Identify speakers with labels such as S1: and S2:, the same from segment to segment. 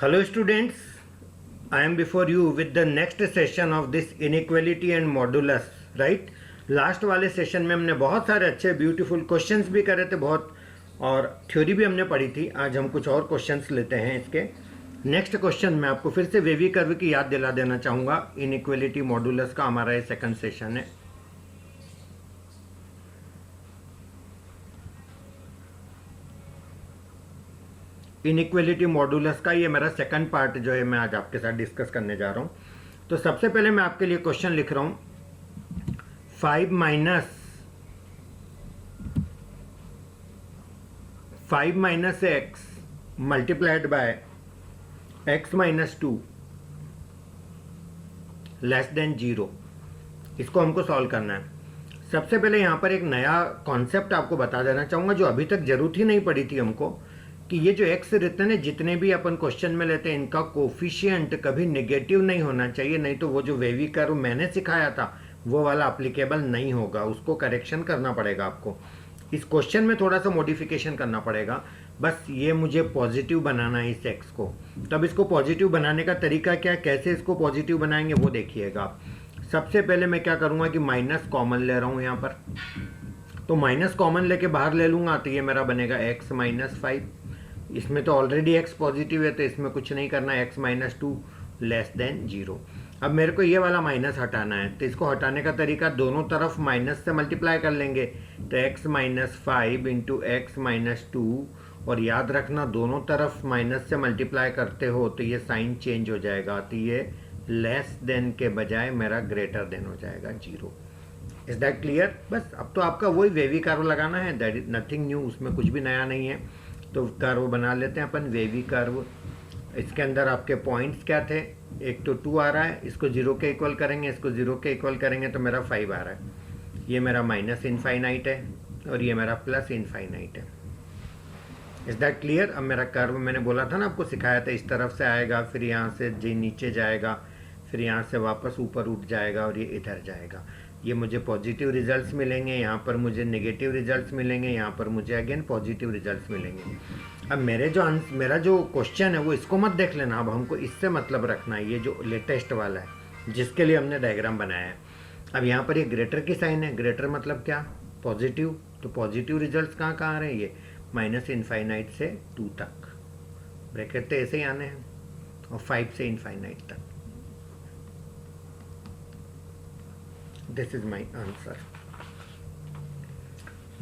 S1: Hello students, I am before you with the next session of this inequality and modulus, right? Last वाले session में हमने बहुत सारे अच्छे ब्यूटीफुल क्वेश्चंस भी करे थे बहुत, और थ्योरी भी हमने पढ़ी थी। आज हम कुछ और क्वेश्चंस लेते हैं। इसके नेक्स्ट क्वेश्चन में आपको फिर से वेवी कर्व की याद दिला देना चाहूँगा। इनइक्वलिटी मॉडुलस का हमारा ये सेकंड सेशन है। इनइक्वलिटी मॉडुलस का ये मेरा सेकंड पार्ट जो है मैं आज आपके साथ डिस्कस करने जा रहा हूँ। तो सबसे पहले मैं आपके लिए क्वेश्चन लिख रहा हूँ, 5 minus x multiplied by x minus 2 less than 0। इसको हमको सॉल्व करना है। सबसे पहले यहाँ पर एक नया कॉन्सेप्ट आपको बता देना चाहूँगा जो अभी तक जरूरत ही नहीं पड़ी थी हमको, कि ये जो एक्स रहते हैं जितने भी अपन क्वेश्चन में लेते हैं इनका कोफिशिएंट कभी नेगेटिव नहीं होना चाहिए, नहीं तो वो जो वेवी कर्व मैंने सिखाया था वो वाला अप्लीकेबल नहीं होगा। उसको करेक्शन करना पड़ेगा आपको। इस क्वेश्चन में थोड़ा सा मॉडिफिकेशन करना पड़ेगा। बस ये मुझे पॉजिटिव बनाना है इस एक्स को। तब इसको पॉजिटिव बनाने का तरीका क्या, कैसे इसको पॉजिटिव बनाएंगे वो देखिएगा आप। सबसे पहले मैं क्या करूँगा कि माइनस कॉमन ले रहा हूँ यहाँ पर। तो माइनस कॉमन लेके बाहर ले लूँगा तो ये मेरा बनेगा एक्स माइनस 5। इसमें तो ऑलरेडी x पॉजिटिव है तो इसमें कुछ नहीं करना है, x माइनस 2 लेस देन 0। अब मेरे को ये वाला माइनस हटाना है, तो इसको हटाने का तरीका दोनों तरफ माइनस से मल्टीप्लाई कर लेंगे। तो x minus 5 into x minus 2, और याद रखना दोनों तरफ माइनस से मल्टीप्लाई करते हो तो ये साइन चेंज हो जाएगा, तो ये लेस देन के बजाय मेरा ग्रेटर देन हो जाएगा 0। Is that clear? बस अब तो आपका वही वेवी कर्व लगाना है, दैट इज नथिंग न्यू, उसमें कुछ भी नया नहीं है। तो कर्व बना लेते हैं अपन, वेवी कर्व। इसके अंदर आपके पॉइंट्स क्या थे, एक तो 2 आ रहा है, इसको 0 के इक्वल करेंगे, इसको 0 के इक्वल करेंगे तो मेरा 5 आ रहा है। ये मेरा माइनस इनफाइनाइट है और ये मेरा प्लस इनफाइनाइट है। Is that clear? अब मेरा कर्व मैंने बोला था ना, आपको सिखाया था, इस तरफ से आएगा, फिर यहाँ से जी नीचे जाएगा, फिर यहाँ से वापस ऊपर उठ जाएगा और ये इधर जाएगा। ये मुझे पॉजिटिव रिजल्ट्स मिलेंगे, यहाँ पर मुझे नेगेटिव रिजल्ट्स मिलेंगे, यहाँ पर मुझे अगेन पॉजिटिव रिजल्ट्स मिलेंगे। अब मेरा जो क्वेश्चन है वो इसको मत देख लेना, अब हमको इससे मतलब रखना है, ये जो लेटेस्ट वाला है जिसके लिए हमने डायग्राम बनाया है। अब यहाँ पर ये ग्रेटर की साइन है, ग्रेटर मतलब क्या, पॉजिटिव। तो पॉजिटिव रिजल्ट्स कहाँ कहाँ आ रहे हैं, ये माइनस इनफाइनाइट से 2 तक, ब्रैकेट तो ऐसे ही आने हैं, और 5 से इनफाइनाइट तक। This is my answer.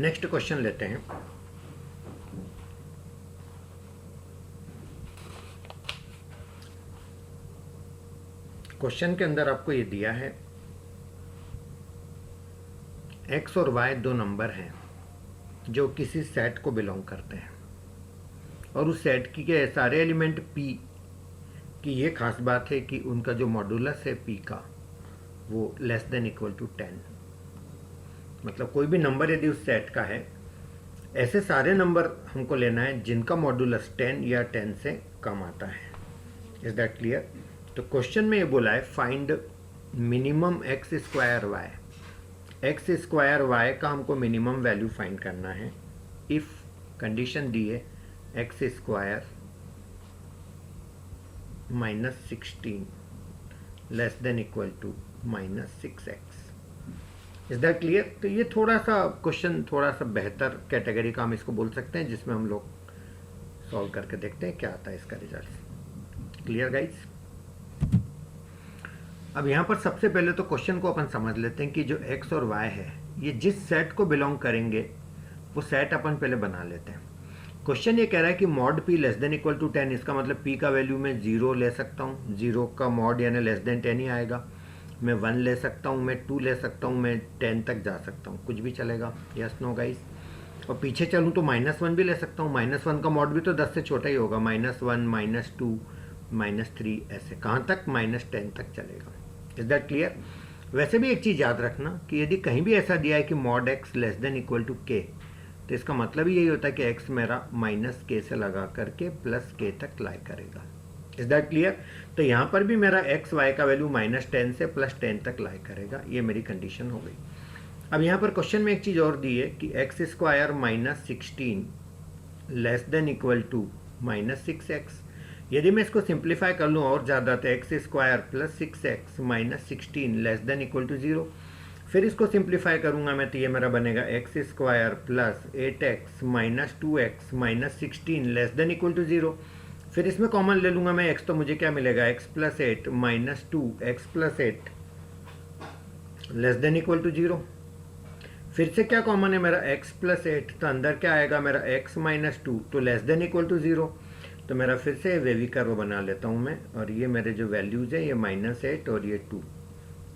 S1: Next question लेते हैं। क्वेश्चन के अंदर आपको ये दिया है, x और y दो नंबर हैं जो किसी सेट को बिलोंग करते हैं, और उस सेट की के सारे एलिमेंट p की ये खास बात है कि उनका जो मॉडुलस है p का वो लेस देन इक्वल टू 10। मतलब कोई भी नंबर यदि उस सेट का है, ऐसे सारे नंबर हमको लेना है जिनका मॉडुलस 10 या 10 से कम आता है। Is that clear? तो क्वेश्चन में ये बोला है find minimum X square Y. X square Y का हमको मिनिमम वैल्यू फाइंड करना है। इफ कंडीशन दी है X square minus 16 less than equal to minus 6x। Is that clear? तो ये थोड़ा सा क्वेश्चन थोड़ा सा बेहतर कैटेगरी का हम इसको बोल सकते हैं, जिसमें हम लोग सॉल्व करके देखते हैं क्या आता है इसका रिजल्ट। Clear guys? अब यहाँ पर सबसे पहले तो क्वेश्चन को अपन समझ लेते हैं कि जो x और y है ये जिस सेट को बिलोंग करेंगे वो सेट अपन पहले बना लेते हैं। क्वेश्चन ये कह रहा है कि mod p less than equal to 10, इसका मतलब p का वैल्यू मैं 0 ले सकता हूँ, 0 का मॉड यानी लेस देन 10 ही आएगा। मैं 1 ले सकता हूँ, मैं 2 ले सकता हूँ, मैं 10 तक जा सकता हूँ, कुछ भी चलेगा। Yes no guys? और पीछे चलूँ तो -1 भी ले सकता हूँ, -1 का मॉड भी तो 10 से छोटा ही होगा, -1 -2 -3 ऐसे कहाँ तक, -10 तक चलेगा। Is that clear? वैसे भी एक चीज़ याद रखना कि यदि कहीं भी ऐसा दिया है कि mod x less than equal to k, तो इसका मतलब ही यही होता है कि x मेरा -k से लगा करके +k तक लाई करेगा। Is that clear? तो यहाँ पर भी मेरा x y का वैल्यू -10 से +10 तक लाई करेगा, ये मेरी कंडीशन हो गई। अब यहाँ पर क्वेश्चन में एक चीज़ और दी है कि x square -16 less than equal to -6x। यदि मैं इसको सिंप्लीफाई कर लूँ और ज़्यादा तो X square plus 6x minus 16 less than equal to 0। फिर इसको सिंप्लीफाई करूँगा मैं तो ये मेरा बनेगा x square plus 8x minus 2x minus 16 less than equal to 0। फिर इसमें कॉमन ले लूँगा मैं x, तो मुझे क्या मिलेगा x plus 8 minus 2x plus 8 less than equal to 0। फिर से क्या कॉमन है मेरा x प्लस 8, तो अंदर क्या आएगा मेरा x माइनस 2 तो लेस देन इक्वल टू 0। तो मेरा फिर से वेवी कर्व बना लेता हूँ मैं, और ये मेरे जो वैल्यूज़ है ये -8 और ये 2,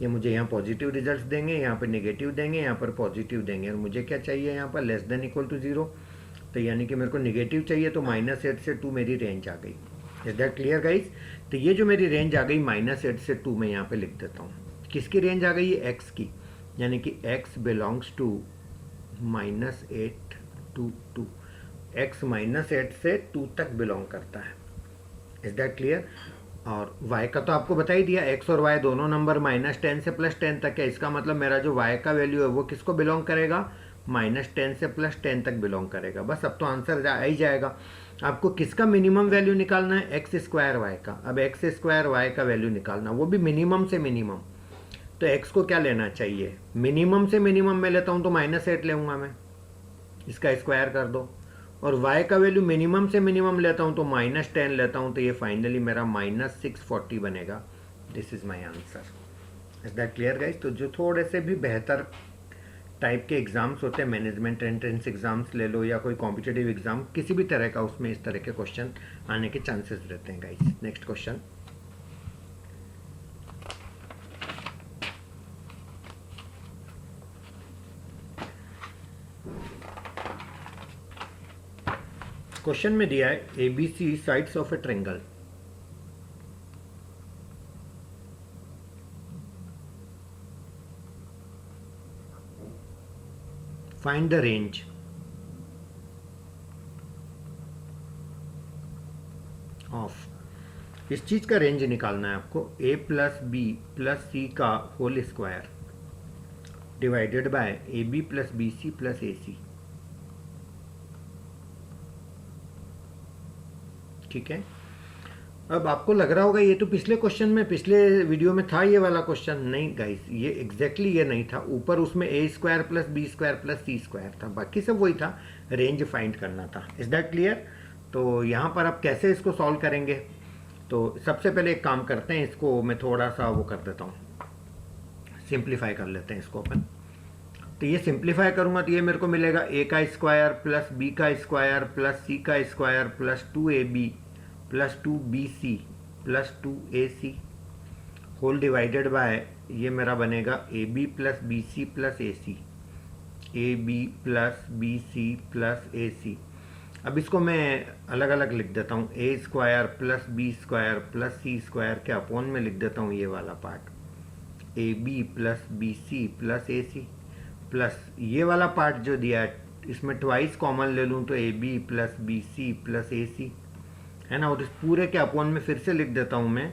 S1: ये मुझे यहाँ पॉजिटिव रिजल्ट्स देंगे, यहाँ पर नेगेटिव देंगे, यहाँ पर पॉजिटिव देंगे, और मुझे क्या चाहिए यहाँ पर लेस देन इक्वल टू 0। तो यानी कि मेरे को नेगेटिव चाहिए, तो -8 से 2 मेरी रेंज आ गई। Is that clear guys? तो ये जो मेरी रेंज आ गई -8 से 2 मैं यहाँ पे लिख देता हूँ। किसकी रेंज आ गई है? x की, यानी कि x belongs to -8 to 2, x -8 से 2 तक बिलोंग करता है। Is that clear? और y का तो आपको बता ही दिया, x और y दोनों नंबर -10 से +10 तक है। इसका मतलब मेरा जो y का वैल्यू है वो किसको बिलोंग करेगा? -10 से +10 तक बिलोंग करेगा। बस अब तो आंसर आ ही जाएगा। आपको किसका मिनिमम वैल्यू निकालना है? एक्स स्क्वायर वाई का। अब एक्स स्क्वायर वाई का वैल्यू निकालना, वो भी मिनिमम से मिनिमम। तो x को क्या लेना चाहिए? मिनिमम से मिनिमम मैं लेता हूँ तो -8 लेऊंगा मैं, इसका स्क्वायर कर दो। और y का वैल्यू मिनिमम से मिनिमम लेता हूँ तो -10 लेता हूँ, तो ये फाइनली मेरा -640 बनेगा। This is my answer. Is that clear guys? तो जो थोड़े से भी बेहतर टाइप के एग्जाम्स होते हैं, मैनेजमेंट एंट्रेंस एग्जाम्स ले लो या कोई कॉम्पिटिटिव एग्जाम, किसी भी तरह का, उसमें इस तरह के क्वेश्चन आने के चांसेस रहते हैं गाइज। Next question. क्वेश्चन में दिया है ABC sides of a triangle. Find the range of, इस चीज का रेंज निकालना है आपको, a plus B plus C का whole square divided by AB plus BC plus AC। ठीक है। अब आपको लग रहा होगा ये तो पिछले क्वेश्चन में, पिछले वीडियो में था ये वाला क्वेश्चन। नहीं गाइस, ये एग्जैक्टली ये नहीं था। ऊपर उसमें a square plus b square plus c square था, बाकी सब वही था, रेंज फाइंड करना था। Is that clear? तो यहाँ पर आप कैसे इसको सॉल्व करेंगे? तो सबसे पहले एक काम करते हैं, इसको मैं थोड़ा सा वो कर देता हूँ, सिंप्लीफाई कर लेते हैं इसको अपन। तो ये सिंप्लीफाई करूँगा तो ये मेरे को मिलेगा a का स्क्वायर प्लस b का स्क्वायर प्लस c का square plus 2ab plus 2bc plus 2ac whole divided by, ये मेरा बनेगा ab plus bc plus ac, ab plus bc plus ac। अब इसको मैं अलग अलग लिख देता हूँ, a square plus b square plus c square के अपॉन में लिख देता हूँ ये वाला part, ab plus bc plus ac, plus ये वाला पार्ट जो दिया है इसमें ट्वाइस कॉमन ले लूँ तो ab plus bc plus ac है ना। और इस पूरे के अपॉन में फिर से लिख देता हूँ मैं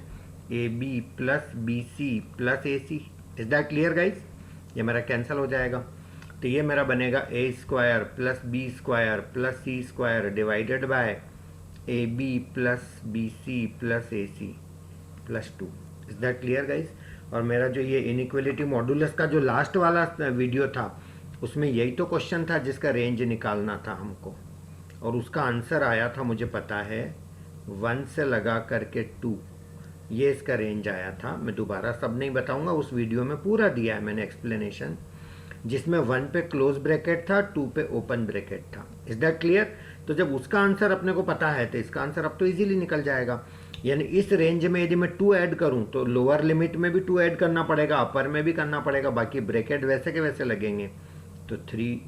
S1: ab plus bc plus ac। Is that clear guys? ये मेरा कैंसिल हो जाएगा, तो ये मेरा बनेगा a square plus b square plus c square divided by ab plus bc plus ac plus 2। Is that clear guys? और मेरा जो ये इनइक्वलिटी मॉडुलस का जो लास्ट वाला वीडियो था उसमें यही तो क्वेश्चन था जिसका रेंज निकालना था हमको, और उसका आंसर आया था मुझे पता है 1 से लगा करके 2, ये इसका रेंज आया था। मैं दोबारा सब नहीं बताऊंगा, उस वीडियो में पूरा दिया है मैंने एक्सप्लेनेशन, जिसमें 1 पे क्लोज ब्रैकेट था, 2 पे ओपन ब्रैकेट था। Is that clear? तो जब उसका आंसर अपने को पता है तो इसका आंसर अब तो इजीली निकल जाएगा। यानी इस रेंज में यदि मैं 2 ऐड करूं तो लोअर लिमिट में भी 2 ऐड करना पड़ेगा, अपर में भी करना पड़ेगा, बाकी ब्रैकेट वैसे के वैसे लगेंगे, तो 3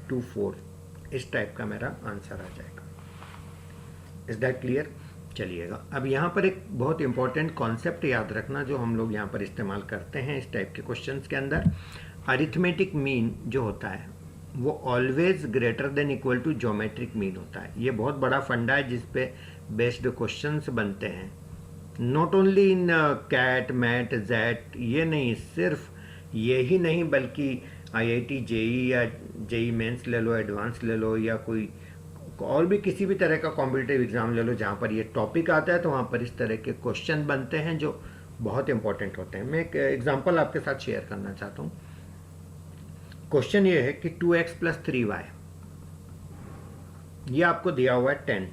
S1: 2 4 इस टाइप का मेरा आंसर आ जाएगा। Is that clear? चलिएगा, अब यहाँ पर एक बहुत इंपॉर्टेंट कॉन्सेप्ट याद रखना जो हम लोग यहाँ पर इस्तेमाल करते हैं इस टाइप के क्वेश्चंस के अंदर। अरिथमेटिक मीन जो होता है वो always greater than equal to geometric mean होता है। ये बहुत बड़ा फंडा है जिस पे बेस्ड क्वेश्चंस बनते हैं, not only in CAT MAT XAT, ये नहीं, सिर्फ ये ही नहीं बल्कि IIT जेई या जेई मेंस ले लो, एडवांस ले लो, या कोई और भी किसी भी तरह का कॉम्पिटिटिव एग्जाम ले लो जहाँ पर ये टॉपिक आता है, तो वहाँ पर इस तरह के क्वेश्चन बनते हैं जो बहुत इंपॉर्टेंट होते हैं। मैं एक एग्जांपल आपके साथ शेयर करना चाहता हूँ। क्वेश्चन ये है कि 2x प्लस 3y, ये आपको दिया हुआ है 10,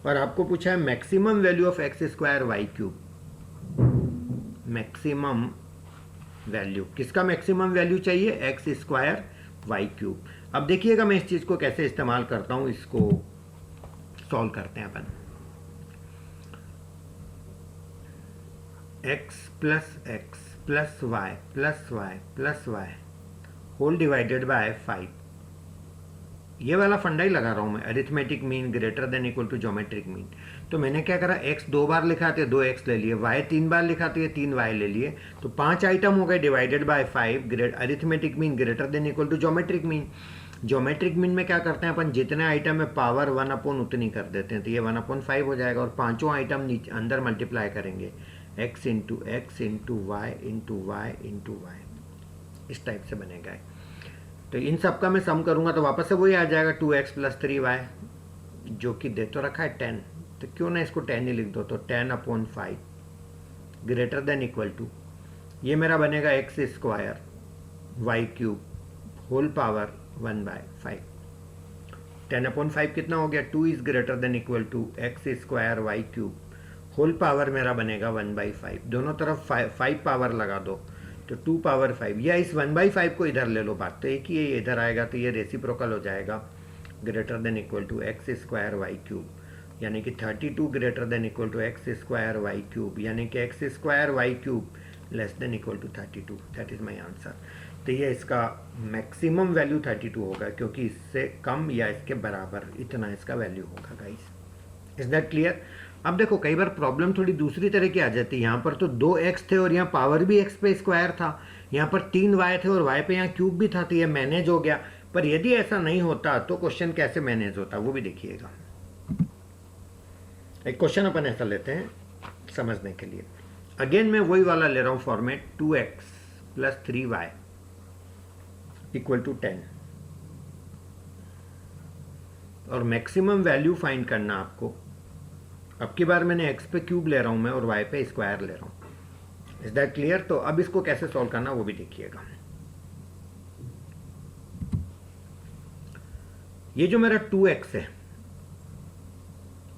S1: और आपको पूछा है maximum value of x square y cube. Maximum value, किसका मैक्सिमम वैल्यू चाहिए? X square y cube. अब देखिएगा मैं इस चीज़ को कैसे इस्तेमाल करता हूँ, इसको सॉल्व करते हैं अपन। X plus Y plus Y whole divided by 5। ये वाला फंडा ही लगा रहा हूँ मैं, arithmetic mean greater than equal to geometric mean. तो मैंने क्या करा, x 2 बार लिखा थे 2x ले लिए, y 3 बार लिखा थे 3y ले लिए, तो 5 आइटम हो गए divided by 5। Arithmetic mean greater than equal to geometric mean. Geometric mean में क्या करते हैं अपन, जितने आइटम में पावर 1 अपॉन उतनी कर देते हैं, तो ये 1/5 हो जाएगा, और पांचों आइटम नीचे अंदर मल्टीप्लाई करेंगे, x into y into y into y, इस टाइप से बनेगा। तो इन सब का मैं सम करूंगा तो वापस से वही आ जाएगा 2x प्लस 3y, जो कि दे तो रखा है 10, तो क्यों ना इसको 10 ही लिख दो, तो 10/5 ग्रेटर देन इक्वल टू, ये मेरा बनेगा x square y cube whole power 1/5। 10/5 कितना हो गया, 2 is greater than equal to x square y cube whole power मेरा बनेगा 1/5। दोनों तरफ 5 पावर लगा दो, तो 2/5, या इस 1/5 को इधर ले लो, बात तो एक ही है, इधर आएगा तो ये रेसिप्रोकल हो जाएगा, greater than equal to x square y cube, यानी कि 32 greater than equal to x square y cube, यानी कि x square y cube less than equal to 32। That is my answer. तो ये इसका मैक्सिमम वैल्यू 32 होगा, क्योंकि इससे कम या इसके बराबर इतना इसका वैल्यू होगा गाइस। Is that clear? अब देखो कई बार प्रॉब्लम थोड़ी दूसरी तरह की आ जाती है। यहाँ पर तो 2x थे और यहाँ पावर भी x पे स्क्वायर था, यहाँ पर 3y थे और y पे यहाँ क्यूब भी था, तो ये मैनेज हो गया। पर यदि ऐसा नहीं होता तो क्वेश्चन कैसे मैनेज होता वो भी देखिएगा। एक क्वेश्चन अपन ऐसा लेते हैं समझने के लिए। अगेन मैं वही वाला ले रहा हूँ format, 2x plus 3y equal to 10, और मैक्सिमम वैल्यू फाइंड करना आपको। अब की बार मैंने x पे क्यूब ले रहा हूं मैं और y पे स्क्वायर ले रहा हूं। Is that clear? तो अब इसको कैसे सॉल्व करना वो भी देखिएगा। ये जो मेरा 2x है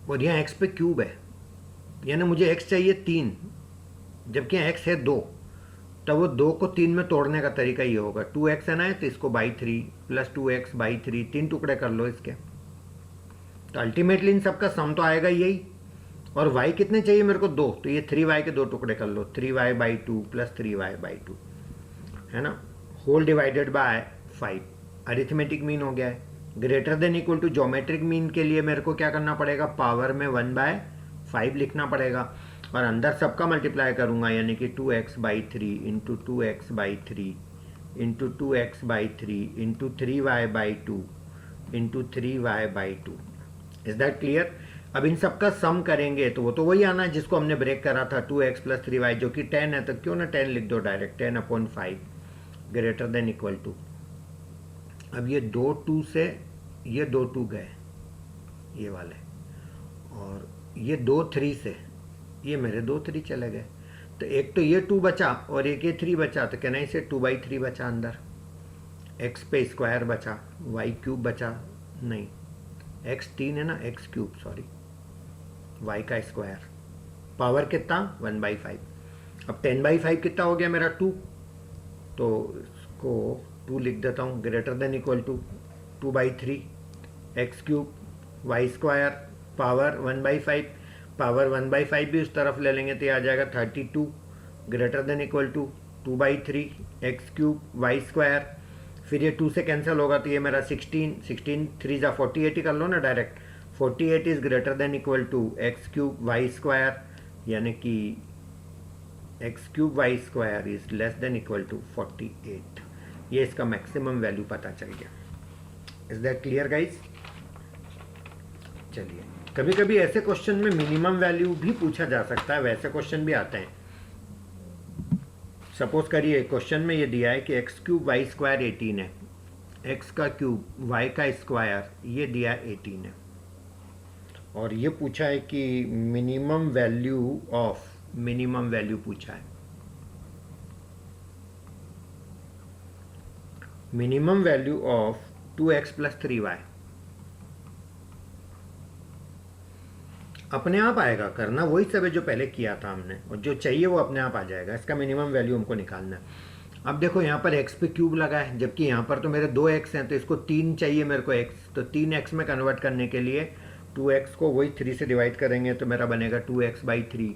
S1: और यहाँ x पे क्यूब है, यानी मुझे x चाहिए 3, जबकि यहाँ x है 2, तब वो 2 को 3 में तोड़ने का तरीका ये होगा, 2x है ना, तो इसको बाई 3 प्लस 2x बाई 3, 3 टुकड़े कर लो इसके, तो अल्टीमेटली इन सबका सम तो आएगा यही। और y कितने चाहिए मेरे को 2, तो ये 3y के 2 टुकड़े कर लो, 3y by 2 plus 3y by 2, है ना, whole divided by 5। Arithmetic mean हो गया है। Greater than equal to geometric mean के लिए मेरे को क्या करना पड़ेगा, पावर में 1/5 लिखना पड़ेगा, और अंदर सबका मल्टीप्लाई करूंगा, यानी कि 2x by 3 into 2x by 3 into 2x by 3 into 3y by 2 into 3y by 2। Is that clear? अब इन सबका सम करेंगे तो वो तो वही आना है जिसको हमने ब्रेक करा था, 2x प्लस 3y, जो कि 10 है, तो क्यों ना 10 लिख दो direct, 10/5 greater than equal to. अब ये 2 2 से ये 2 2 गए ये वाले, और ये 2 3 से ये मेरे 2 3 चले गए, तो एक तो ये 2 बचा और एक ये 3 बचा, तो कहना इसे 2/3 बचा अंदर, x पे स्क्वायर बचा, y क्यूब बचा नहीं, x 3 है ना, x क्यूब सॉरी, y का स्क्वायर, पावर कितना 1/5। अब 10/5 कितना हो गया मेरा 2, तो इसको 2 लिख देता हूँ, greater than equal to 2/3 x cube y square power 1/5, power 1/5 भी उस तरफ ले लेंगे तो ये आ जाएगा 32 greater than equal to 2/3 x cube y square, फिर ये 2 से कैंसिल होगा तो ये मेरा 16 3 जा 48 ही कर लो ना direct, 48 is greater than equal to x cube y square, यानी कि x cube y square is less than equal to 48। ये इसका मैक्सिमम वैल्यू पता चल गया। Is that clear guys? चलिए, कभी कभी ऐसे क्वेश्चन में मिनिमम वैल्यू भी पूछा जा सकता है, वैसे क्वेश्चन भी आते हैं। सपोज करिए क्वेश्चन में ये दिया है कि एक्स क्यूब वाई स्क्वायर 18 है, एक्स का क्यूब वाई का स्क्वायर, ये दिया 18 है। और ये पूछा है कि मिनिमम वैल्यू पूछा है। Minimum value of 2x plus 3y अपने आप आएगा, करना वही सब है जो पहले किया था हमने, और जो चाहिए वो अपने आप आ जाएगा। इसका मिनिमम वैल्यू हमको निकालना है। अब देखो यहाँ पर x पे क्यूब लगा है, जबकि यहाँ पर तो मेरे 2x हैं, तो इसको 3 चाहिए मेरे को x, तो 3x में कन्वर्ट करने के लिए 2x को वही 3 से डिवाइड करेंगे, तो मेरा बनेगा 2x/3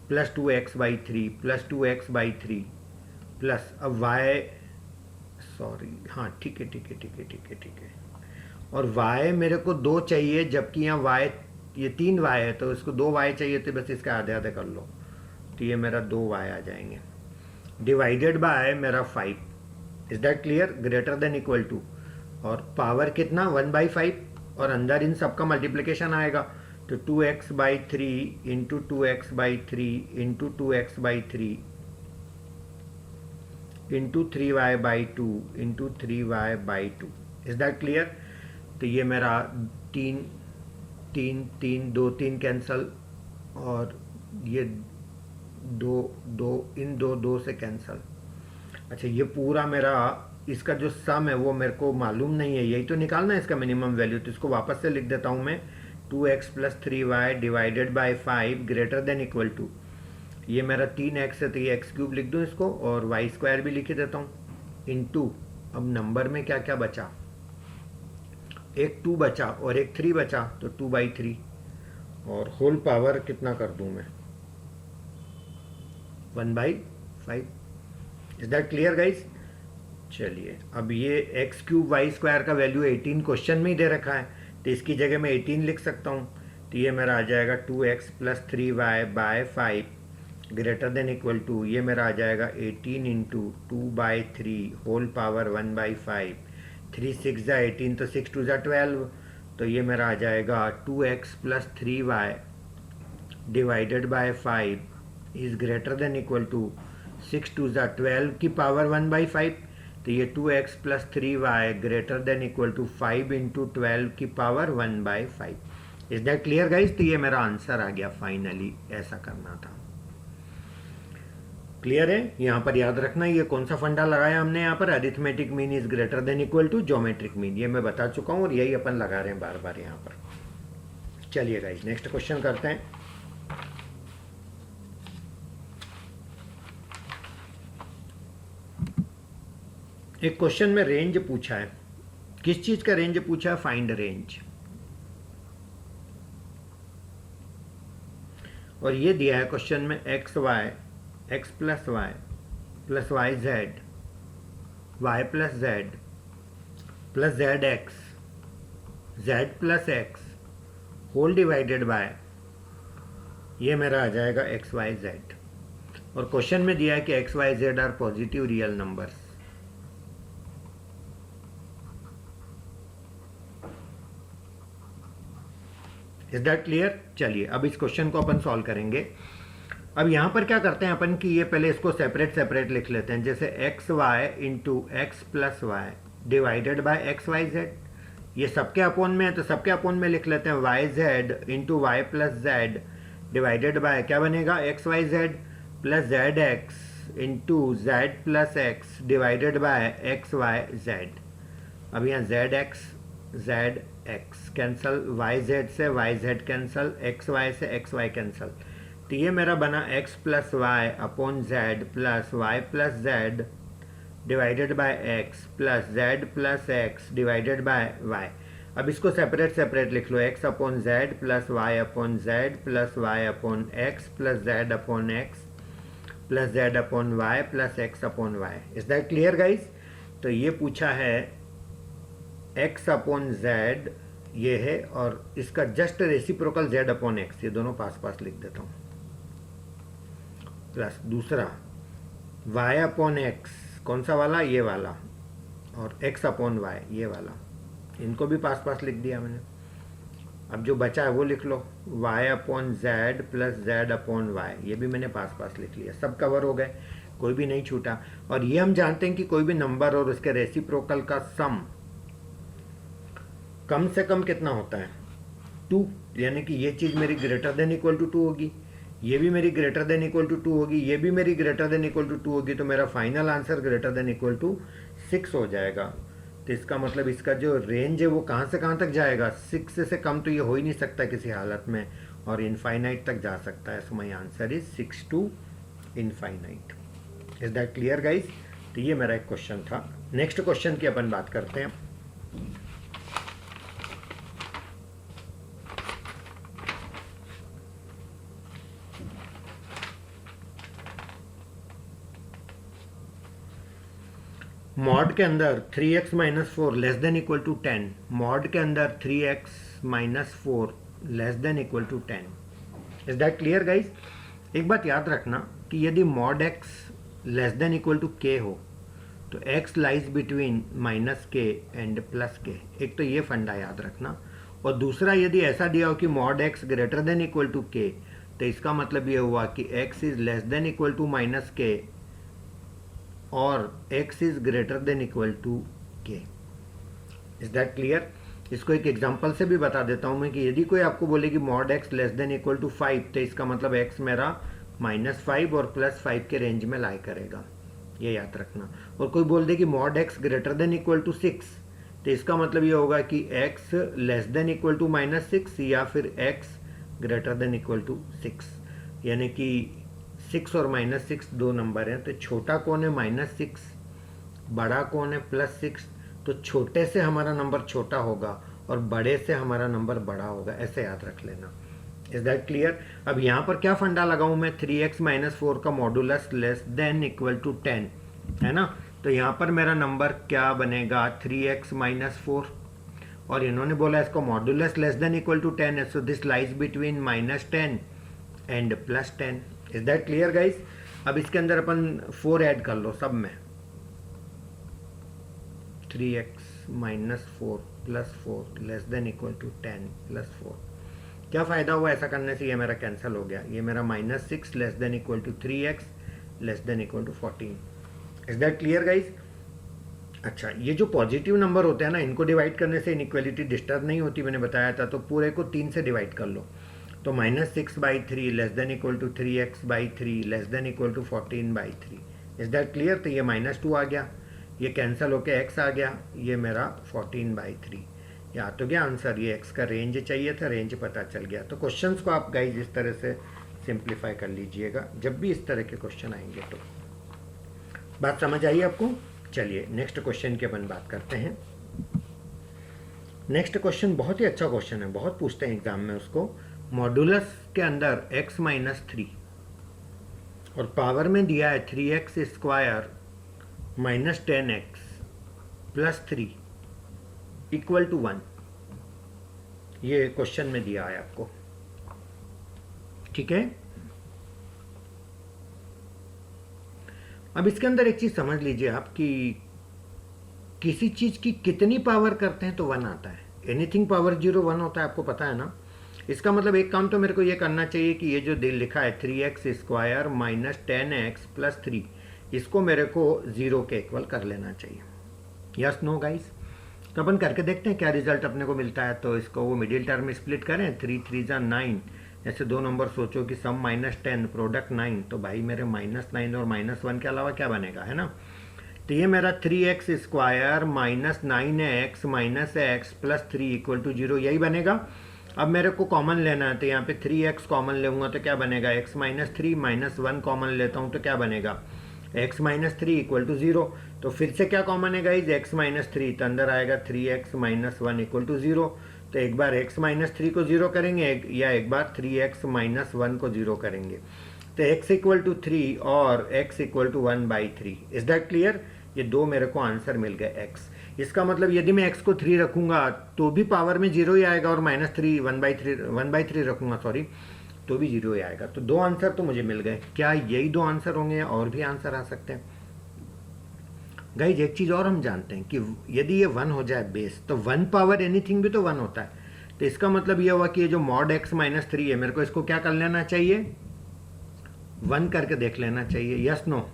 S1: plus 2x/3 plus 2x/3 plus अब y, सॉरी हाँ ठीक है। और y मेरे को 2 चाहिए, जबकि यहाँ y ये 3y है, तो इसको 2y चाहिए, तो बस इसका आधे आधे कर लो, तो ये मेरा 2y आ जाएंगे, डिवाइडेड बाय मेरा 5। Is that clear? Greater than equal to, और पावर कितना 1/5, और अंदर इन सबका मल्टीप्लिकेशन आएगा, तो 2x/3 into 2x/3 into 2x/3 into 3y/2 into 3y/2। Is that clear? तो ये मेरा 3 2 3 कैंसल, और ये 2 इन 2 से कैंसल। अच्छा, ये पूरा मेरा इसका जो सम है वो मेरे को मालूम नहीं है, यही तो निकालना है इसका मिनिमम वैल्यू, तो इसको वापस से लिख देता हूँ मैं, 2x plus 3y divided by 5 greater than equal to, ये मेरा 3x है तो ये x क्यूब लिख दूँ इसको, और y स्क्वायर भी लिख देता हूँ, इंटू अब नंबर में क्या क्या बचा, एक 2 बचा और एक 3 बचा, तो 2/3, और होल पावर कितना कर दूँ मैं 1/5। Is that clear guys? चलिए, अब ये एक्स क्यूब वाई स्क्वायर का वैल्यू 18 क्वेश्चन में ही दे रखा है, तो इसकी जगह मैं 18 लिख सकता हूँ, तो ये मेरा आ जाएगा 2x plus 3y/5 greater than equal to, ये मेरा आ जाएगा 18 इंटू 2/3 होल पावर 1/5, 3 6 ज़ा 18, तो 6 2 ज़ा 12, तो ये मेरा आ जाएगा 2x plus 3y divided by 5 is greater than equal to 6 2 ज़ा 12 की पावर 1/5, तो ये 2x plus 3y greater than equal to 5 into 12 की power 1/5। Is that clear guys? तो ये मेरा आंसर आ गया फाइनली, ऐसा करना था। क्लियर है? यहाँ पर याद रखना ये कौन सा फंडा लगाया हमने, यहाँ पर arithmetic mean is greater than equal to geometric mean, ये मैं बता चुका हूँ और यही अपन लगा रहे हैं बार बार यहाँ पर। चलिए गाइज नेक्स्ट क्वेश्चन करते हैं। एक क्वेश्चन में रेंज पूछा है, किस चीज का रेंज पूछा है? Find range. और ये दिया है क्वेश्चन में x plus y z, y plus Z plus Z x, z plus x whole divided by, ये मेरा आ जाएगा एक्स वाई जेड। और क्वेश्चन में दिया है कि x Y z are positive real numbers. Is that clear? चलिए अब इस क्वेश्चन को अपन सॉल्व करेंगे। अब यहाँ पर क्या करते हैं अपन कि ये पहले इसको सेपरेट लिख लेते हैं, जैसे x y into x plus y divided by x Y z, ये सबके अपोन में है तो सबके अपोन में लिख लेते हैं, Y Z into Y plus Z divided by क्या बनेगा, X Y Z plus Z X into Z plus X divided by x Y Z. अब यहाँ Z X cancel, Y Z से Y Z cancel, X Y से X Y cancel, तो ये मेरा बना X plus Y upon Z plus Y plus Z divided by X plus Z plus X divided by Y. अब इसको separate लिख लो, X upon Z plus Y upon Z plus Y upon X plus Z upon X plus Z upon Y plus X upon Y. Is that clear guys? तो ये पूछा है x upon Z ये है, और इसका just reciprocal z upon x, ये दोनों पास लिख देता हूँ, प्लस दूसरा y अपॉन एक्स, कौन सा वाला, ये वाला, और x अपॉन y ये वाला, इनको भी पास लिख दिया मैंने। अब जो बचा है वो लिख लो, y upon Z plus Z upon y, ये भी मैंने पास लिख लिया, सब कवर हो गए। कोई भी नहीं छूटा। और ये हम जानते हैं कि कोई भी नंबर और उसके रेसिप्रोकल का सम कम से कम कितना होता है, 2, यानी कि ये चीज़ मेरी ग्रेटर देन इक्वल टू 2 होगी, ये भी मेरी ग्रेटर देन इक्वल टू 2 होगी, ये भी मेरी ग्रेटर देन इक्वल टू 2 होगी, तो मेरा final answer greater than equal to 6 हो जाएगा। तो इसका मतलब इसका जो रेंज है वो कहाँ से कहाँ तक जाएगा, 6 से कम तो ये हो ही नहीं सकता किसी हालत में, और इनफाइनाइट तक जा सकता है। So my answer is 6 to infinite. Is that clear guys? तो ये मेरा एक क्वेश्चन था। नेक्स्ट क्वेश्चन की अपन बात करते हैं। मॉड के अंदर 3x minus 4 less than equal to 10, mod के अंदर 3x minus 4 less than equal to 10। Is that clear guys? एक बात याद रखना कि यदि mod x less than equal to k हो तो x lies between minus k and plus k। एक तो ये फंडा याद रखना, और दूसरा यदि ऐसा दिया हो कि mod x greater than equal to k, तो इसका मतलब ये हुआ कि x is less than equal to minus k और x is greater than equal to k। Is that clear? इसको एक एग्जांपल से भी बता देता हूं मैं कि यदि कोई आपको बोले कि mod x less than equal to 5, तो इसका मतलब x मेरा -5 और +5 के रेंज में लाई करेगा, ये याद रखना। और कोई बोल दे कि mod x greater than equal to 6, तो इसका मतलब ये होगा कि x less than equal to -6 या फिर x greater than equal to 6, यानी कि 6 और -6 दो नंबर हैं, तो छोटा कौन है -6, बड़ा कौन है +6, तो छोटे से हमारा नंबर छोटा होगा और बड़े से हमारा नंबर बड़ा होगा, ऐसे याद रख लेना। Is that clear? अब यहाँ पर क्या फंडा लगाऊं मैं, 3x माइनस 4 का modulus less than equal to 10 है ना, तो यहाँ पर मेरा नंबर क्या बनेगा 3x माइनस 4, और इन्होंने बोला इसको modulus less than equal to 10 है, so this lies between -10 and +10। Is that clear guys? अब इसके अंदर अपन 4 ऐड कर लो सब में, 3x minus 4 plus 4 less than equal to 10 plus 4। क्या फ़ायदा हुआ ऐसा करने से? ये मेरा कैंसिल हो गया, ये मेरा -6 less than equal to 3x less than equal to 14। Is that clear guys? अच्छा, ये जो पॉजिटिव नंबर होते हैं ना, इनको डिवाइड करने से इनइक्वालिटी डिस्टर्ब नहीं होती, मैंने बताया था। तो पूरे को 3 से डिवाइड कर लो, तो -6/3 less than equal to 3x/3 less than equal to 14/3। Is that clear? तो ये -2 आ गया, ये कैंसिल होके x आ गया, ये मेरा 14/3। या तो क्या आंसर, ये x का रेंज चाहिए था, रेंज पता चल गया। तो क्वेश्चंस को आप गाइज इस तरह से सिंप्लीफाई कर लीजिएगा जब भी इस तरह के क्वेश्चन आएंगे। तो बात समझ आई आपको? चलिए नेक्स्ट क्वेश्चन की अपन बात करते हैं। नेक्स्ट क्वेश्चन बहुत ही अच्छा क्वेश्चन है, बहुत पूछते हैं एग्जाम में उसको। मॉडुलस के अंदर x माइनस 3 और पावर में दिया है 3x² minus 10x plus 3 equal to 1, ये क्वेश्चन में दिया है आपको, ठीक है। अब इसके अंदर एक चीज समझ लीजिए आप कि किसी चीज की कितनी पावर करते हैं तो 1 आता है। एनीथिंग पावर 0 1 होता है, आपको पता है ना। इसका मतलब एक काम तो मेरे को ये करना चाहिए कि ये जो लिखा है 3x² माइनस 10x प्लस 3, इसको मेरे को 0 के इक्वल कर लेना चाहिए। Yes no guys? तो अपन करके देखते हैं क्या रिजल्ट अपने को मिलता है। तो इसको वो मिडिल टर्म में स्प्लिट करें, 3 3 जा 9, ऐसे दो नंबर सोचो कि सम -10 प्रोडक्ट 9, तो भाई मेरे -9 और -1 के अलावा क्या बनेगा, है ना। तो ये मेरा 3x² minus 9x minus x plus 3 equal to 0, यही बनेगा। अब मेरे को कॉमन लेना है, तो यहाँ पे 3x कॉमन लूँगा तो क्या बनेगा, x माइनस 3 माइनस 1 कॉमन लेता हूँ तो क्या बनेगा, x माइनस 3 इक्वल टू 0। तो फिर से क्या कॉमन है गाइज, x माइनस 3, तो अंदर आएगा 3x माइनस 1 इक्वल टू 0। तो एक बार x माइनस 3 को 0 करेंगे या एक बार 3x माइनस 1 को 0 करेंगे। तो x इक्वल टू 3 और x equal to 1/3। Is that clear? ये दो मेरे को आंसर मिल गए x। इसका मतलब यदि मैं x को 3 रखूंगा तो भी पावर में 0 ही आएगा, और -3 1/3 रखूंगा सॉरी, तो भी 0 ही आएगा। तो दो आंसर तो मुझे मिल गए। क्या यही दो आंसर होंगे या और भी आंसर आ सकते हैं? गाइज एक चीज़ और हम जानते हैं कि यदि ये 1 हो जाए बेस, तो 1 पावर एनीथिंग भी तो 1 होता है। तो इसका मतलब ये हुआ कि ये जो मॉड x माइनस 3 है, मेरे को इसको क्या कर लेना चाहिए, 1 करके देख लेना चाहिए। Yes no?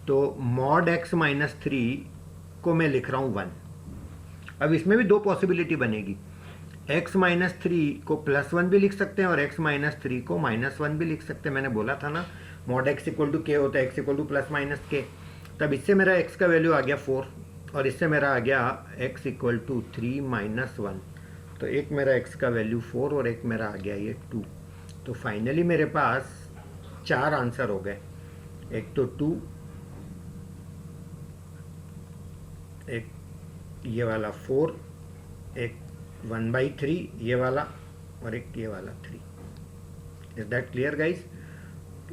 S1: तो मॉड x माइनस 3 को मैं लिख रहा हूँ 1। अब इसमें भी दो पॉसिबिलिटी बनेगी, x माइनस 3 को +1 भी लिख सकते हैं और x माइनस 3 को -1 भी लिख सकते हैं। मैंने बोला था ना mod x equal to k होता है, x equal to plus minus k। तब इससे मेरा x का वैल्यू आ गया 4 और इससे मेरा आ गया x इक्वल टू 3 - 1। तो एक मेरा x का वैल्यू 4 और एक मेरा आ गया ये 2। तो फाइनली मेरे पास 4 आंसर हो गए, एक तो 2, एक ये वाला 4, एक 1/3 ये वाला और एक ये वाला 3। Is that clear guys?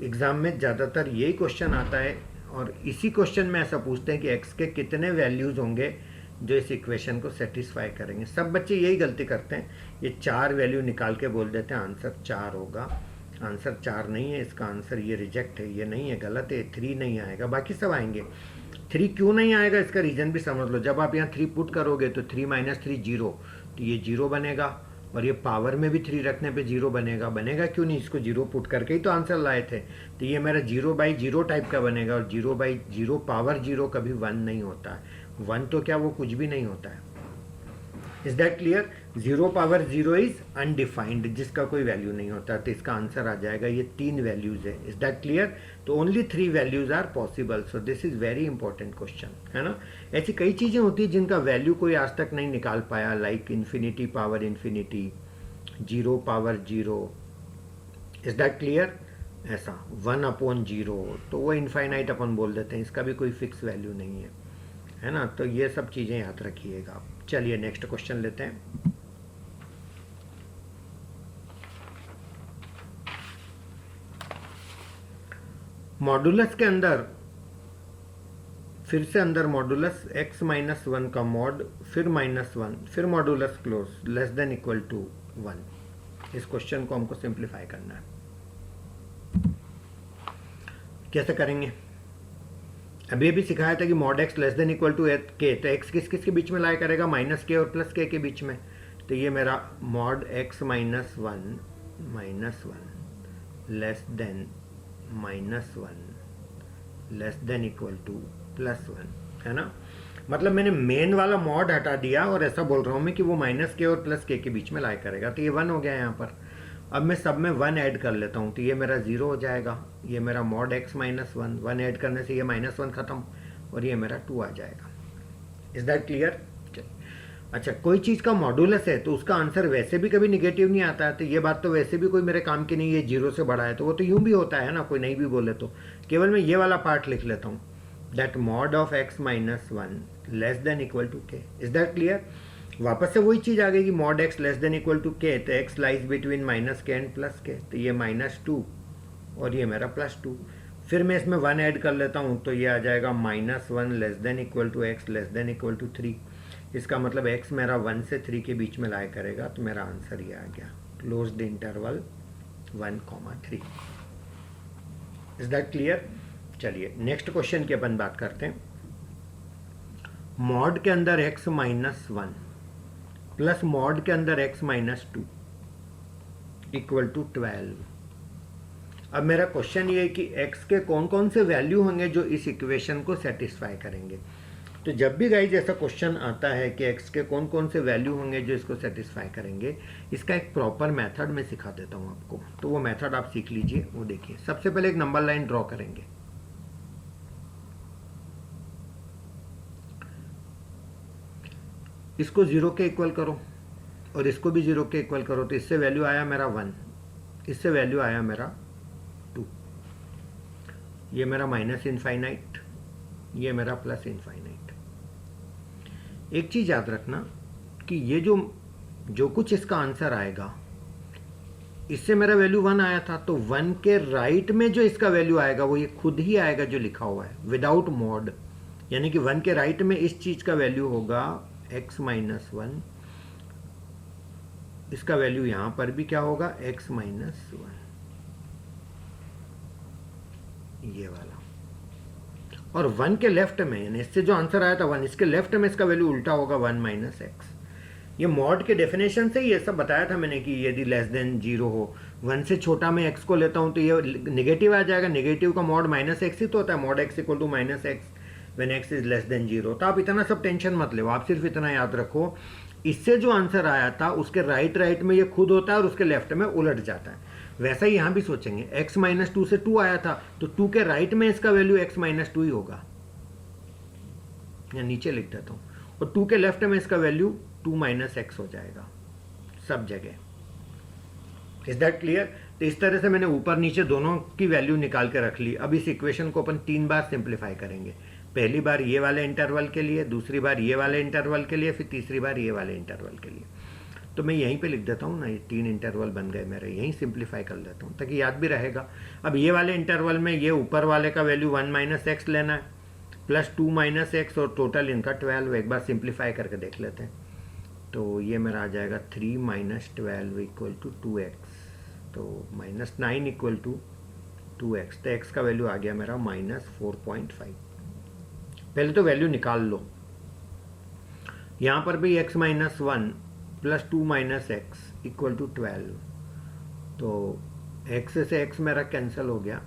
S1: Exam में ज़्यादातर यही क्वेश्चन आता है और इसी क्वेश्चन में ऐसा पूछते हैं कि x के कितने वैल्यूज़ होंगे जो इस इक्वेशन को सेटिस्फाई करेंगे। सब बच्चे यही गलती करते हैं, ये 4 वैल्यू निकाल के बोल देते हैं आंसर 4 होगा। आंसर 4 नहीं है, इसका आंसर ये रिजेक्ट है, ये नहीं है, गलत है, 3 नहीं आएगा, बाकी सब आएंगे। 3 क्यों नहीं आएगा इसका रीज़न भी समझ लो। जब आप यहाँ 3 पुट करोगे तो 3 - 3 0, तो ये 0 बनेगा और ये पावर में भी 3 रखने पे 0 बनेगा। बनेगा क्यों नहीं, इसको 0 पुट करके ही तो आंसर लाए थे। तो ये मेरा 0/0 टाइप का बनेगा और 0/0 पावर 0 कभी 1 नहीं होता है। 1 तो क्या वो कुछ भी नहीं होता है। Is that clear? 0 power 0 is undefined, जिसका कोई वैल्यू नहीं होता। तो इसका आंसर आ जाएगा ये 3 वैल्यूज है। Is that clear? तो only 3 values are possible. So this is very important question, है ना। ऐसी कई चीज़ें होती हैं जिनका वैल्यू कोई आज तक नहीं निकाल पाया, like infinity power infinity, 0 power 0। Is that clear? ऐसा 1/0, तो वो इनफाइनाइट अपन बोल देते हैं, इसका भी कोई फिक्स वैल्यू नहीं है ना। तो ये सब चीज़ें याद रखिएगा आप। चलिए नेक्स्ट क्वेश्चन लेते हैं। मॉडुलस के अंदर फिर से अंदर मॉडुलस x - 1 का मॉड, फिर -1, फिर modulus close less than equal to 1। इस क्वेश्चन को हमको सिंप्लीफाई करना है। कैसे करेंगे? अभी भी सिखाया था कि mod x less than equal to k, तो x किस किस के बीच में लाया करेगा, -k और +k के बीच में। तो ये मेरा mod x - 1 less than -1 less than equal to +1, है ना। मतलब मैंने मेन वाला मॉड हटा दिया और ऐसा बोल रहा हूँ मैं कि वो -k और +k के बीच में लाया करेगा। तो ये 1 हो गया यहाँ पर। अब मैं सब में 1 ऐड कर लेता हूँ, तो ये मेरा 0 हो जाएगा। ये मेरा मॉड x - 1 ऐड करने से ये -1 खत्म और ये मेरा 2 आ जाएगा। Is that clear? अच्छा, कोई चीज़ का मॉडुलस है तो उसका आंसर वैसे भी कभी निगेटिव नहीं आता है। तो ये बात तो वैसे भी कोई मेरे काम की नहीं है, 0 से बड़ा है, तो वो तो यूँ भी होता है ना, कोई नहीं भी बोले तो। केवल मैं ये वाला पार्ट लिख लेता हूँ, that mod of x - 1 less than equal to k। Is that clear? वापस से वही चीज़ आ गई कि mod x less than equal to k, तो x lies between -k and +k, तो ये -2 और ये मेरा +2। फिर मैं इसमें 1 ऐड कर लेता हूँ, तो ये आ जाएगा -1 less than equal to x less than equal to 3। इसका मतलब x मेरा 1 से 3 के बीच में लाया करेगा, तो मेरा आंसर ये आ गया, closed interval 1,3। Is that clear? चलिए नेक्स्ट क्वेश्चन की अपन बात करते हैं। मॉड के अंदर x - 1 प्लस मॉड के अंदर x - 2 इक्वल टू 12। अब मेरा क्वेश्चन ये है कि x के कौन कौन से वैल्यू होंगे जो इस इक्वेशन को सेटिस्फाई करेंगे। तो जब भी गाइस ऐसा क्वेश्चन आता है कि x के कौन कौन से वैल्यू होंगे जो इसको सेटिस्फाई करेंगे, इसका एक प्रॉपर मेथड मैं सिखा देता हूँ आपको। तो वो मेथड आप सीख लीजिए। वो देखिए, सबसे पहले एक नंबर लाइन ड्रॉ करेंगे। इसको 0 के इक्वल करो और इसको भी 0 के इक्वल करो, तो इससे वैल्यू आया मेरा 1, इससे वैल्यू आया मेरा 2। ये मेरा -इनफाइनाइट, ये मेरा +इनफाइनाइट। एक चीज़ याद रखना कि ये जो कुछ इसका आंसर आएगा, इससे मेरा वैल्यू 1 आया था, तो 1 के राइट में जो इसका वैल्यू आएगा वो ये खुद ही आएगा जो लिखा हुआ है विदाउट मॉड। यानी कि 1 के राइट में इस चीज़ का वैल्यू होगा x - 1, इसका वैल्यू यहाँ पर भी क्या होगा, x - 1, ये वाला। और 1 के लेफ्ट में, यानी इससे जो आंसर आया था 1, इसके लेफ्ट में इसका वैल्यू उल्टा होगा 1 - x। ये मॉड के डेफिनेशन से ही ये सब बताया था मैंने कि यदि लेस देन 0 हो, 1 से छोटा मैं x को लेता हूँ तो ये नेगेटिव आ जाएगा। नेगेटिव का मॉड -x ही तो होता है, mod x equal to -x when x is less than 0। तो आप इतना सब टेंशन मत लो, आप सिर्फ इतना याद रखो, इससे जो आंसर आया था उसके राइट में ये खुद होता है और उसके लेफ्ट में उलट जाता है। वैसा ही यहाँ भी सोचेंगे, x -2 से 2 आया था तो 2 के राइट में इसका वैल्यू x -2 ही होगा, या नीचे लिख देता हूँ, और 2 के लेफ्ट में इसका वैल्यू 2 - x हो जाएगा सब जगह। Is that clear? तो इस तरह से मैंने ऊपर नीचे दोनों की वैल्यू निकाल के रख ली। अब इस इक्वेशन को अपन 3 बार सिंप्लीफाई करेंगे। पहली बार ये वाले इंटरवल के लिए, दूसरी बार ये वाले इंटरवल के लिए, फिर तीसरी बार ये वाले इंटरवल के लिए। तो मैं यहीं पे लिख देता हूँ ना, ये 3 इंटरवल बन गए मेरे, यहीं सिंप्लीफाई कर देता हूँ ताकि याद भी रहेगा। अब ये वाले इंटरवल में ये ऊपर वाले का वैल्यू 1 - x लेना है, प्लस 2 - x, और टोटल इनका 12। एक बार सिंप्लीफाई करके देख लेते हैं। तो ये मेरा आ जाएगा 3 - 12 इक्वल टू 2x, तो -9 इक्वल टू 2x। तो x का वैल्यू आ गया मेरा -4.5। पहले तो वैल्यू निकाल लो। यहाँ पर भी x - 1 plus 2 - x equal to 12, तो x से x मेरा कैंसिल हो गया।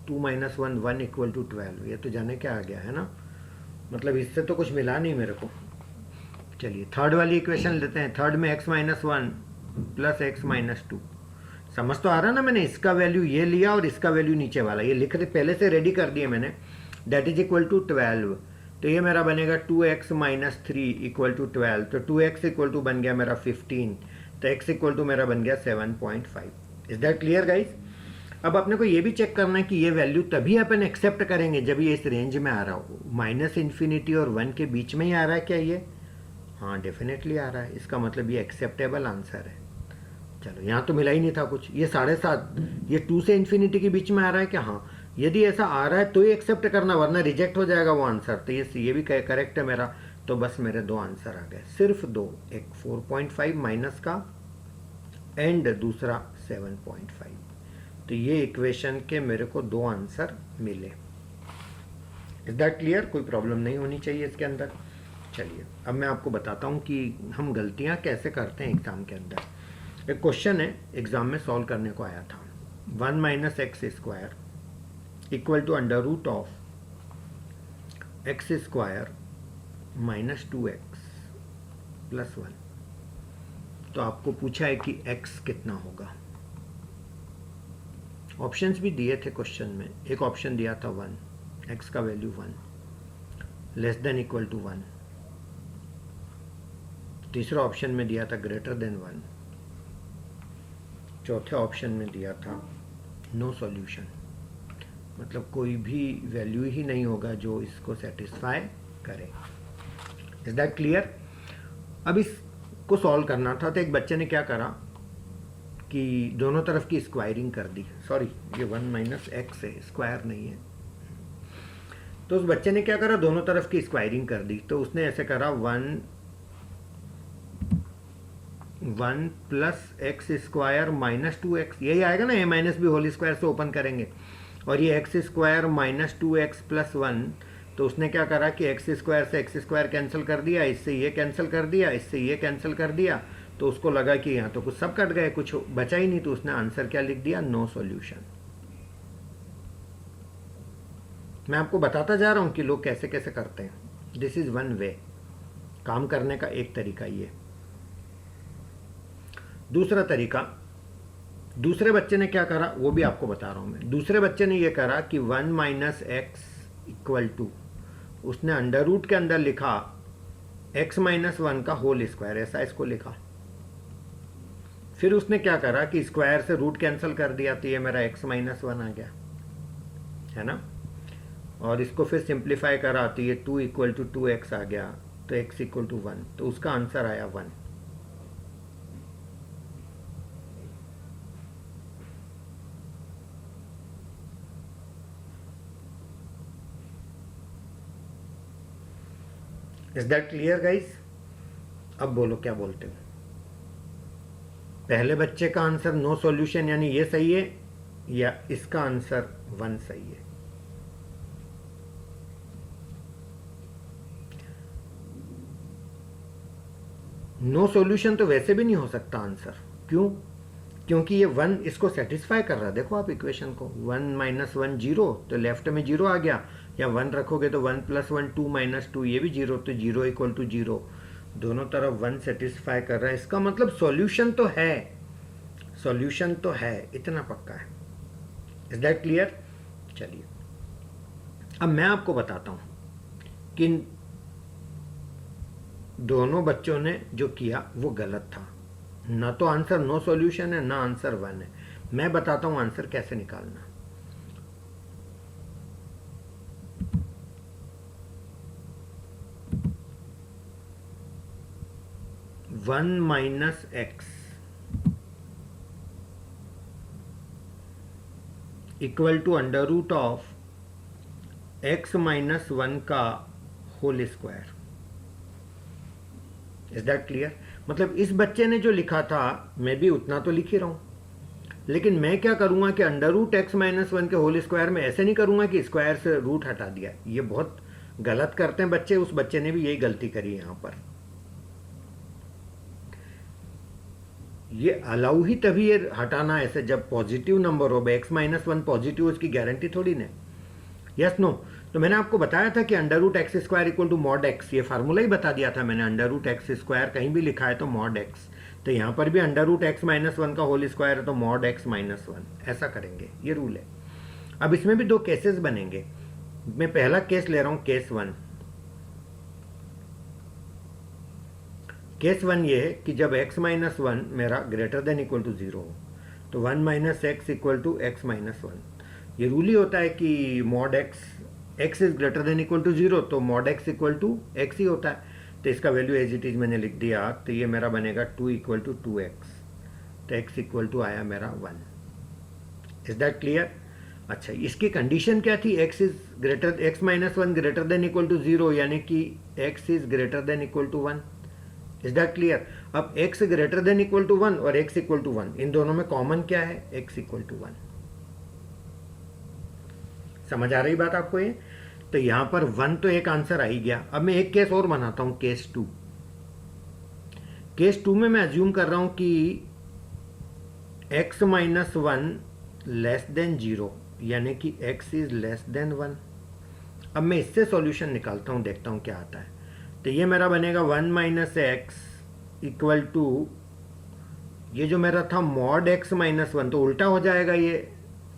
S1: 2 - 1 1 इक्वल टू 12, ये तो जाने क्या आ गया है ना, मतलब इससे तो कुछ मिला नहीं मेरे को। चलिए थर्ड वाली इक्वेशन लेते हैं। थर्ड में x - 1 प्लस x - 2, समझ तो आ रहा ना, मैंने इसका वैल्यू ये लिया और इसका वैल्यू नीचे वाला ये लिख पहले से रेडी कर दिया मैंने, दैट इज इक्वल टू 12। तो ये मेरा बनेगा 2x - 3 इक्वल टू 12, तो 2x इक्वल टू बन गया मेरा 15, तो x इक्वल टू मेरा बन गया 7.5। Is that clear guys? अब अपने को ये भी चेक करना है कि ये वैल्यू तभी अपन एक्सेप्ट करेंगे जब ये इस रेंज में आ रहा हो, -∞ और 1 के बीच में ही आ रहा है क्या ये? हाँ डेफिनेटली आ रहा है, इसका मतलब ये एक्सेप्टेबल आंसर है। चलो यहाँ तो मिला ही नहीं था कुछ, ये 7.5 ये 2 से इन्फिनिटी के बीच में आ रहा है क्या? हाँ, यदि ऐसा आ रहा है तो ही एक्सेप्ट करना, वरना रिजेक्ट हो जाएगा वो आंसर। तो ये भी करेक्ट है मेरा। तो बस मेरे 2 आंसर आ गए, सिर्फ 2, एक 4.5 माइनस का एंड दूसरा 7.5। तो ये इक्वेशन के मेरे को 2 आंसर मिले। Is that clear? कोई प्रॉब्लम नहीं होनी चाहिए इसके अंदर। चलिए अब मैं आपको बताता हूँ कि हम गलतियाँ कैसे करते हैं एग्ज़ाम के अंदर। एक क्वेश्चन है एग्ज़ाम में सॉल्व करने को आया था, 1 - x² equal to √ of x² - 2x + 1। तो आपको पूछा है कि x कितना होगा। ऑप्शंस भी दिए थे क्वेश्चन में। एक ऑप्शन दिया था 1, x का value 1, less than equal to 1। तीसरा ऑप्शन में दिया था ग्रेटर देन 1। चौथे ऑप्शन में दिया था नो सॉल्यूशन, मतलब कोई भी वैल्यू ही नहीं होगा जो इसको सेटिस्फाई करे। Is that clear? अब इसको सॉल्व करना था तो एक बच्चे ने क्या करा कि दोनों तरफ की स्क्वायरिंग कर दी। सॉरी, ये 1 - x है, स्क्वायर नहीं है। तो उस बच्चे ने क्या करा, दोनों तरफ की स्क्वायरिंग कर दी। तो उसने ऐसे करा 1 प्लस x² - 2x, यही आएगा ना, a - b होल स्क्वायर से ओपन करेंगे, और ये x² - 2x + 1। तो उसने क्या करा कि x² से x² कैंसिल कर दिया, इससे ये कैंसिल कर दिया, इससे ये कैंसिल कर दिया। तो उसको लगा कि यहाँ तो कुछ सब कट गए, कुछ बचा ही नहीं। तो उसने आंसर क्या लिख दिया, नो सॉल्यूशन। मैं आपको बताता जा रहा हूँ कि लोग कैसे कैसे करते हैं। दिस इज वन वे, काम करने का एक तरीका ये। दूसरा तरीका, दूसरे बच्चे ने क्या करा वो भी आपको बता रहा हूँ मैं। दूसरे बच्चे ने ये करा कि 1 - x इक्वल टू, उसने √ के अंदर लिखा x - 1 का होल स्क्वायर, ऐसा इसको लिखा। फिर उसने क्या करा कि स्क्वायर से रूट कैंसिल कर दिया, तो ये मेरा x - 1 आ गया, है ना। और इसको फिर सिंप्लीफाई करा तो ये 2 इक्वल टू 2x आ गया, तो x इक्वल टू 1, तो उसका आंसर आया 1। Is that clear guys? अब बोलो क्या बोलते हो। पहले बच्चे का आंसर नो सॉल्यूशन यानी ये सही है, या इसका आंसर 1 सही है? नो सॉल्यूशन तो वैसे भी नहीं हो सकता आंसर। क्यों? क्योंकि ये 1 इसको सेटिस्फाई कर रहा है। देखो आप इक्वेशन को, 1 माइनस 1 जीरो, तो लेफ्ट में जीरो आ गया, या 1 रखोगे तो 1 प्लस 1 2 माइनस 2, ये भी जीरो, तो जीरो इक्वल टू जीरो, दोनों तरफ 1 सेटिस्फाई कर रहा है। इसका मतलब सॉल्यूशन तो है, सॉल्यूशन तो है, इतना पक्का है। Is that clear? चलिए अब मैं आपको बताता हूं कि दोनों बच्चों ने जो किया वो गलत था। ना तो आंसर नो सॉल्यूशन है, ना आंसर 1 है। मैं बताता हूं आंसर कैसे निकालना। One minus x equal to under root of x minus 1 का whole square. Is that clear? मतलब इस बच्चे ने जो लिखा था मैं भी उतना तो लिख ही रहा हूं, लेकिन मैं क्या करूंगा कि अंडर रूट एक्स माइनस 1 के होल स्क्वायर में ऐसे नहीं करूंगा कि स्क्वायर से रूट हटा दिया। ये बहुत गलत करते हैं बच्चे, उस बच्चे ने भी यही गलती करी यहां पर। ये अलाउ ही तभी ये हटाना ऐसे जब पॉजिटिव नंबर हो। एक्स माइनस 1 पॉजिटिव, उसकी गारंटी थोड़ी ना। Yes no? तो मैंने आपको बताया था कि under root x square equal to mod x, ये फार्मूला ही बता दिया था मैंने। अंडर रूट एक्स स्क्वायर कहीं भी लिखा है तो मॉड एक्स, तो यहाँ पर भी अंडर रूट एक्स माइनस 1 का होल स्क्वायर है तो मॉड एक्स माइनस 1, ऐसा करेंगे, ये रूल है। अब इसमें भी दो केसेस बनेंगे। मैं पहला केस ले रहा हूँ, केस 1। केस 1 ये है कि जब x माइनस 1 मेरा ग्रेटर देन इक्वल टू 0 हो तो 1 minus x equal to X minus 1। ये रूल ही होता है कि mod X is greater than equal to 0, तो mod X equal to X ही होता है। तो इसका वैल्यू एज इट इज मैंने लिख दिया, तो ये मेरा बनेगा 2 इक्वल टू 2x, तो x इक्वल टू आया मेरा 1। Is that clear? अच्छा, इसकी कंडीशन क्या थी? X minus 1 greater than equal to 0, यानी कि x is greater than equal to 1। Is that clear? अब x greater than equal to 1 और x इक्वल टू 1, इन दोनों में कॉमन क्या है? x equal to 1। समझ आ रही बात आपको ये? तो यहां पर 1 तो एक आंसर आ ही गया। अब मैं एक केस और बनाता हूं, केस 2। केस 2 में मैं अज्यूम कर रहा हूं कि x माइनस 1 लेस देन 0, यानी कि x इज लेस देन 1। अब मैं इससे सॉल्यूशन निकालता हूं, देखता हूं क्या आता है। तो ये मेरा बनेगा 1 माइनस एक्स इक्वल टू, ये जो मेरा था मॉड एक्स माइनस 1, तो उल्टा हो जाएगा ये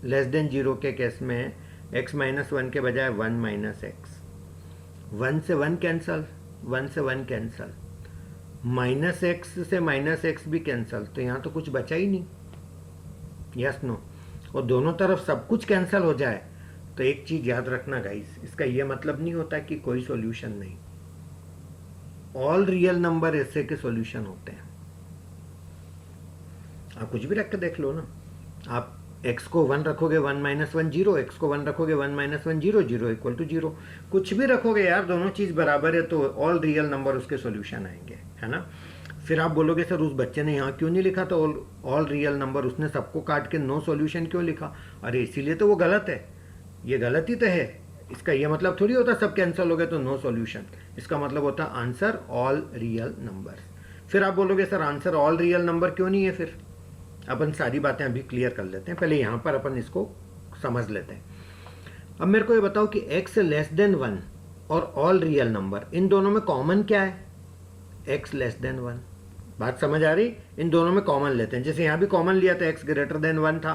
S1: लेस देन 0 के केस में। x माइनस 1 के बजाय 1 माइनस एक्स, 1 से 1 कैंसल, 1 से 1 कैंसल, माइनस एक्स से माइनस एक्स भी कैंसल, तो यहाँ तो कुछ बचा ही नहीं। Yes no? और दोनों तरफ सब कुछ कैंसल हो जाए तो एक चीज याद रखना गाइस, इसका ये मतलब नहीं होता कि कोई सॉल्यूशन नहीं। ऑल रियल नंबर ऐसे के सॉल्यूशन होते हैं। आप कुछ भी रख के देख लो ना। आप x को 1 रखोगे 1 माइनस 1 0, x को 1 रखोगे 1 माइनस 1 0, 0 इक्वल टू 0, कुछ भी रखोगे यार, दोनों चीज बराबर है तो ऑल रियल नंबर उसके सॉल्यूशन आएंगे, है ना। फिर आप बोलोगे सर उस बच्चे ने यहाँ क्यों नहीं लिखा तो ऑल रियल नंबर, उसने सबको काट के नो सॉल्यूशन क्यों लिखा? अरे इसीलिए तो वो गलत है, ये गलत ही तो है। इसका ये मतलब थोड़ी होता सब कैंसिल हो गए तो नो सॉल्यूशन, इसका मतलब होता आंसर ऑल रियल नंबर। फिर आप बोलोगे sir answer all real number क्यों नहीं है? फिर अपन सारी बातें अभी क्लियर कर लेते हैं, पहले यहाँ पर अपन इसको समझ लेते हैं। अब मेरे को ये बताओ कि x लेस देन 1 और ऑल रियल नंबर, इन दोनों में कॉमन क्या है? x less than 1। बात समझ आ रही? इन दोनों में कॉमन लेते हैं। जैसे यहाँ भी कॉमन लिया था, x ग्रेटर देन 1 था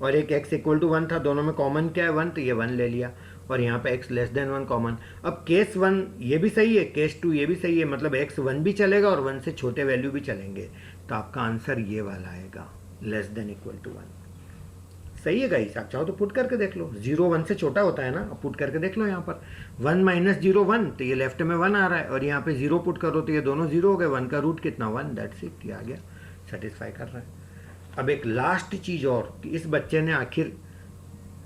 S1: और एक x इक्वल टू 1 था, दोनों में कॉमन क्या है? 1, तो ये 1 ले लिया और यहाँ पे x लेस देन 1 कॉमन। अब केस 1 ये भी सही है, केस 2 ये भी सही है, मतलब x 1 भी चलेगा और 1 से छोटे वैल्यू भी चलेंगे, तो आपका आंसर ये वाला आएगा, लेस देन इक्वल टू 1। सही है गाइस? आप चाहो तो पुट करके देख लो, 0 1 से छोटा होता है ना, अब पुट करके देख लो। यहाँ पर 1 माइनस 0 1, तो ये लेफ्ट में 1 आ रहा है और यहाँ पे 0 पुट करो तो ये दोनों 0 हो गए। 1 का रूट कितना? 1, दैट्स इट, ये आ गया, सेटिस्फाई कर रहा है। अब एक लास्ट चीज और कि इस बच्चे ने आखिर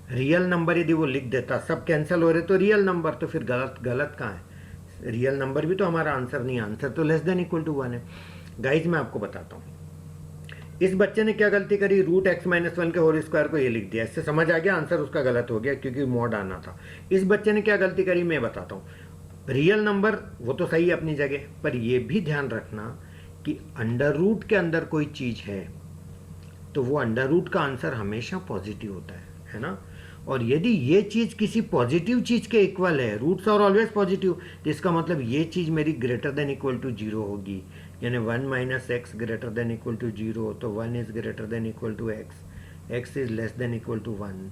S1: रियल नंबर यदि वो लिख देता, सब कैंसिल हो रहे तो रियल नंबर, तो फिर गलत कहाँ है? रियल नंबर भी तो हमारा आंसर नहीं है, आंसर तो लेस देन इक्वल टू 1 है। गाइज मैं आपको बताता हूँ इस बच्चे ने क्या गलती करी, रूट एक्स माइनस 1 के होल स्क्वायर को ये लिख दिया, इससे समझ आ गया आंसर उसका गलत हो गया क्योंकि मॉड आना था। इस बच्चे ने क्या गलती करी मैं बताता हूँ। रियल नंबर वो तो सही है अपनी जगह, पर ये भी ध्यान रखना कि अंडर रूट के अंदर कोई चीज़ है तो वो अंडर रूट का आंसर हमेशा पॉजिटिव होता है ना। और यदि ये चीज़ किसी पॉजिटिव चीज़ के इक्वल है, रूट्स आर ऑलवेज पॉजिटिव, तो इसका मतलब ये चीज़ मेरी ग्रेटर देन इक्वल टू 0 होगी, यानी 1 - x greater than equal to 0, तो 1 is greater than equal to x is less than equal to 1,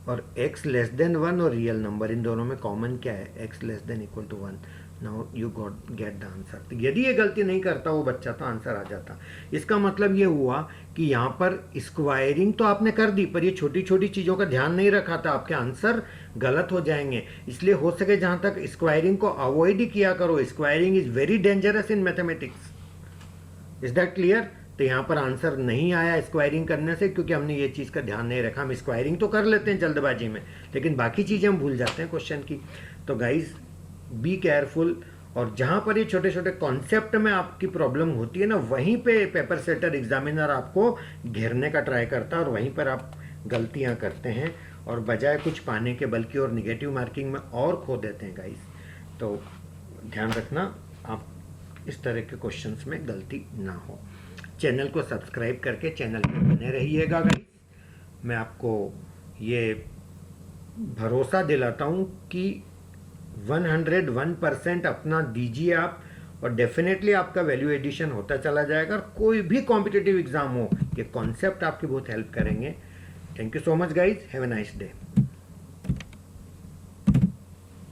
S1: और x लेस देन 1 और रियल नंबर इन दोनों में कॉमन क्या है, x less than equal to 1। Now you get the answer. तो यदि ये गलती नहीं करता वो बच्चा तो आंसर आ जाता। इसका मतलब ये हुआ कि यहाँ पर स्क्वायरिंग तो आपने कर दी, पर ये छोटी छोटी चीज़ों का ध्यान नहीं रखा था, आपके आंसर गलत हो जाएंगे। इसलिए हो सके जहाँ तक स्क्वायरिंग को अवॉइड ही किया करो। Squaring is very dangerous in mathematics. Is that clear? तो यहाँ पर आंसर नहीं आया स्क्वायरिंग करने से, क्योंकि हमने ये चीज़ का ध्यान नहीं रखा। हम स्क्वायरिंग तो कर लेते हैं जल्दबाजी में, लेकिन बाकी चीज़ें हम भूल जाते हैं क्वेश्चन की। तो गाइज बी केयरफुल, और जहाँ पर ये छोटे छोटे कॉन्सेप्ट में आपकी प्रॉब्लम होती है ना, वहीं पे पेपर सेटर एग्जामिनर आपको घेरने का ट्राई करता है और वहीं पर आप गलतियाँ करते हैं, और बजाय कुछ पाने के बल्कि और निगेटिव मार्किंग में और खो देते हैं गाइज। तो ध्यान रखना आप इस तरह के क्वेश्चंस में गलती ना हो। चैनल को सब्सक्राइब करके चैनल पे बने रहिएगा गाइस। मैं आपको ये भरोसा दिलाता हूँ कि 101% अपना दीजिए आप, और डेफिनेटली आपका वैल्यू एडिशन होता चला जाएगा। कोई भी कॉम्पिटिटिव एग्जाम हो, ये कॉन्सेप्ट आपकी बहुत हेल्प करेंगे। Thank you so much guys, have a nice day.